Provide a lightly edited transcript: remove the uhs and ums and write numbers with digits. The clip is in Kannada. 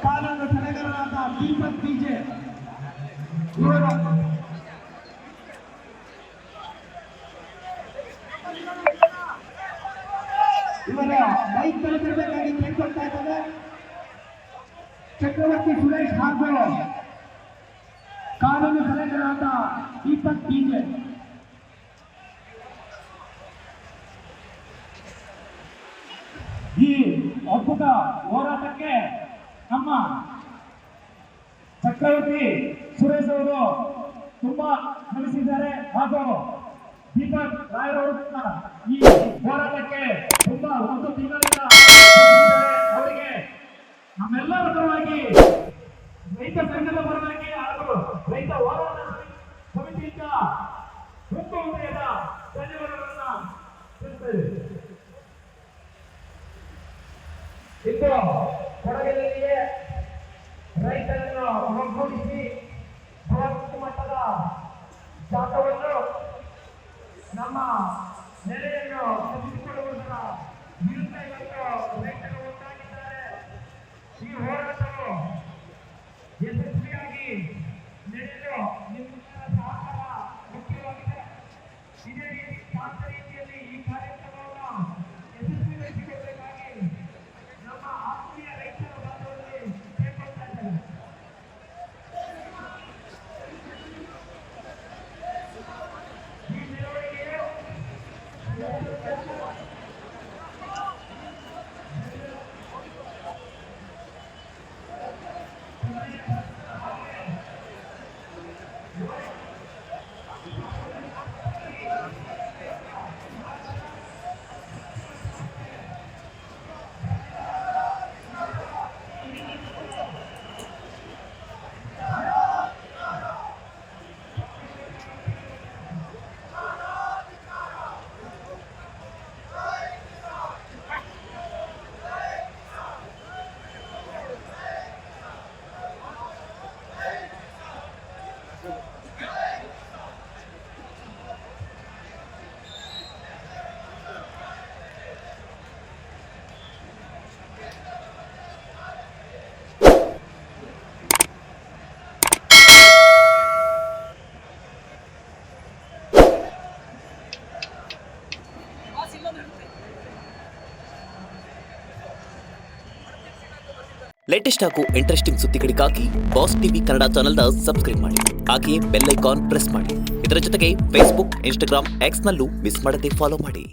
ಕಾನೂನು ಸಲಹೆಗಾರರಾದ ದೀಪಕ್ ಪಿಜೆ ಇವರು ಇವರ ಬೈಕ್ ತಲುಪಬೇಕಾಗಿ ಕೇಳ್ಕೊಳ್ತಾ ಇದ್ದಾರೆ. ಚಕ್ರವರ್ತಿ ಸುರೇಶ್ ಹಾಗೂ ಕಾನೂನು ಸಲಹೆಗಾರರಾದ ದೀಪಕ್ ಪಿಜೆ ಈ ಅದ್ಭುತ ಹೋರಾಟಕ್ಕೆ ನಮ್ಮ ಚಕ್ರವರ್ತಿ ಸುರೇಶ್ ಅವರು ತುಂಬಾ ಶ್ರಮಿಸಿದ್ದಾರೆ ಹಾಗೂ ದೀಪಕ್ ರಾಯರವರು ಈ ಹೋರಾಟಕ್ಕೆ ತುಂಬಾ ಒಂದು ತಿಂಗಳಿಂದ ಅವರಿಗೆ ನಮ್ಮೆಲ್ಲರ ಪರವಾಗಿ ರೈತ ಸಂಘದ ಪರವಾಗಿ ಹಾಗೂ ರೈತ ಹೋರಾಟ ಸಮಿತಿಯಿಂದ ತುಂಬ ಹೃದಯದ ಧನ್ಯವಾದಗಳನ್ನ ತಿಳಿಸುತ್ತೇವೆ. ಇಂದು ಕೊಡಗಿನಲ್ಲಿಯೇ ರೈತರನ್ನು ಒಗ್ಗೂಡಿಸಿ ಬೃಹತ್ ಮಟ್ಟದ ಜಾಥವನ್ನು ನಮ್ಮ ನೆಲೆಯನ್ನು ಕಸಿದುಕೊಳ್ಳುವುದರ ವಿರುದ್ಧ ಇವತ್ತು ರೈತರು ಒಟ್ಟಾಗಿದ್ದಾರೆ. ಈ ಹೋರಾಟವು ಯಶಸ್ವಿಯಾಗಿ ನಡೆಯಲು ನಿಮ್ಮೆಲ್ಲರ ಸಹಕಾರ ಮುಖ್ಯವಾಗಿದೆ. ಇದೇ ರೀತಿ ಶಾಂತ ರೀತಿಯಲ್ಲಿ ಈ ಕಾರ್ಯಕ್ರಮವನ್ನು ಯಶಸ್ವಿಗೊಳಿಸಿಕೊಳ್ಳಬೇಕಾಗಿ ನಮ್ಮ ಆತ್ಮೀಯ ರೈತರ ಬಾಂಧವರಲ್ಲಿ ಕೇಳ್ಕೊಳ್ತಾ ಇದ್ದೇನೆ. ಈ ಮೆರವಣಿಗೆಯು ಲೇಟೆಸ್ಟ್ ಹಾಗೂ ಇಂಟ್ರೆಸ್ಟಿಂಗ್ ಸುದ್ದಿಗಳಿಗಾಗಿ ಬಾಸ್ ಟಿವಿ ಕನ್ನಡ ಚಾನೆಲ್ನ ಸಬ್ಸ್ಕ್ರೈಬ್ ಮಾಡಿ. ಹಾಗೆಯೇ ಬೆಲ್ ಐಕಾನ್ ಪ್ರೆಸ್ ಮಾಡಿ. ಇದರ ಜೊತೆಗೆ ಫೇಸ್ಬುಕ್, ಇನ್ಸ್ಟಾಗ್ರಾಮ್, ಎಕ್ಸ್ನಲ್ಲೂ ಮಿಸ್ ಮಾಡದೆ ಫಾಲೋ ಮಾಡಿ.